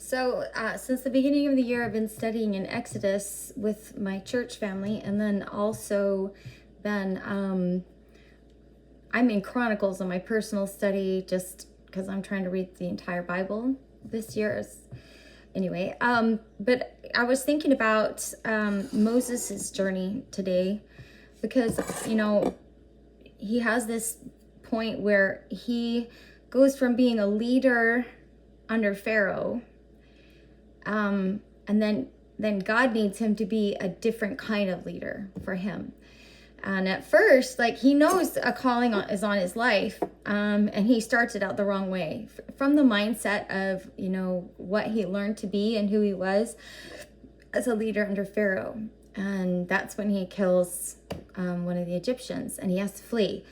Since the beginning of the year, I've been studying in Exodus with my church family, and then also been, I'm in Chronicles on my personal study just because I'm trying to read the entire Bible this year. Anyway, but I was thinking about Moses' journey today because, he has this point where he goes from being a leader under Pharaoh, and then God needs him to be a different kind of leader for him. And at first, he knows a calling is on his life, and he starts it out the wrong way from the mindset of, what he learned to be and who he was as a leader under Pharaoh. And that's when he kills one of the Egyptians and he has to flee.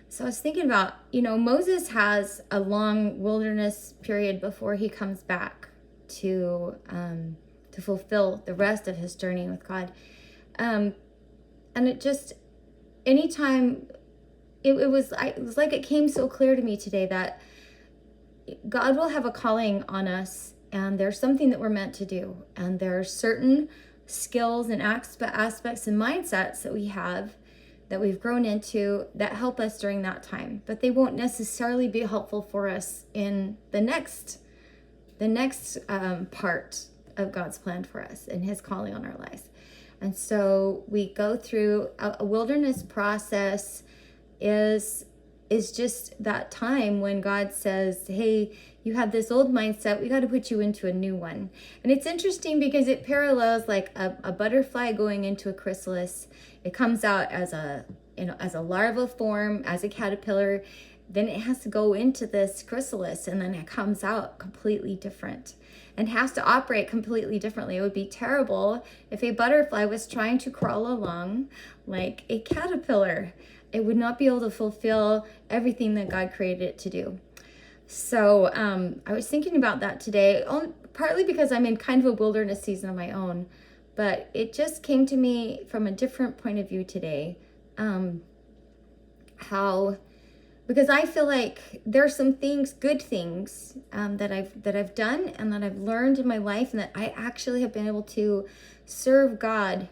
So I was thinking about, Moses has a long wilderness period before he comes back to fulfill the rest of his journey with God. And it just, anytime, it was like it came so clear to me today that God will have a calling on us, and there's something that we're meant to do. And there are certain skills and aspects and mindsets that we have that we've grown into that help us during that time, but they won't necessarily be helpful for us in the next part of God's plan for us and his calling on our lives. And so we go through a wilderness process is just that time when God says, hey, you have this old mindset, we got to put you into a new one. And it's interesting because it parallels like a butterfly going into a chrysalis. It comes out as a larva form, as a caterpillar. Then it has to go into this chrysalis, and then it comes out completely different and has to operate completely differently. It would be terrible if a butterfly was trying to crawl along like a caterpillar. It would not be able to fulfill everything that God created it to do. So I was thinking about that today, partly because I'm in kind of a wilderness season of my own, but it just came to me from a different point of view today. Because I feel like there's some things, good things, that I've done and that I've learned in my life, and that I actually have been able to serve God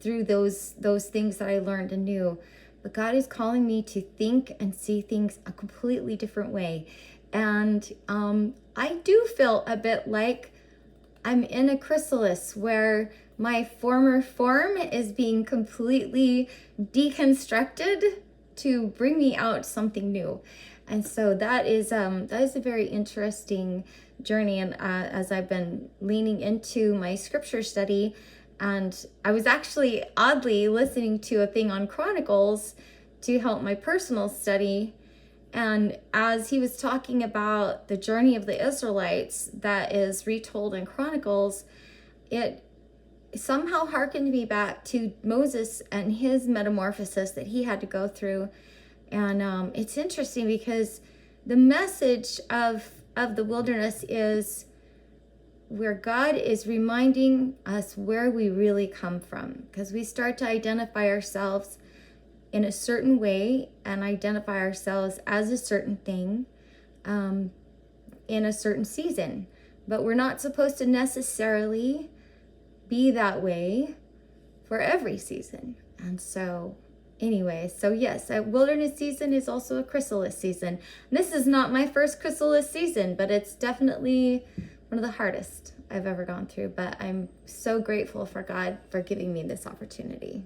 through those things that I learned and knew. But God is calling me to think and see things a completely different way. And I do feel a bit like I'm in a chrysalis where my former form is being completely deconstructed to bring me out something new. And so that is a very interesting journey. And as I've been leaning into my scripture study, and I was actually oddly listening to a thing on Chronicles to help my personal study. And as he was talking about the journey of the Israelites that is retold in Chronicles, it somehow harkened me back to Moses and his metamorphosis that he had to go through. And it's interesting because the message of the wilderness is where God is reminding us where we really come from, because we start to identify ourselves in a certain way and identify ourselves as a certain thing in a certain season. But we're not supposed to necessarily be that way for every season. And so anyway, so yes, a wilderness season is also a chrysalis season. And this is not my first chrysalis season, but it's definitely one of the hardest I've ever gone through. But I'm so grateful for God for giving me this opportunity.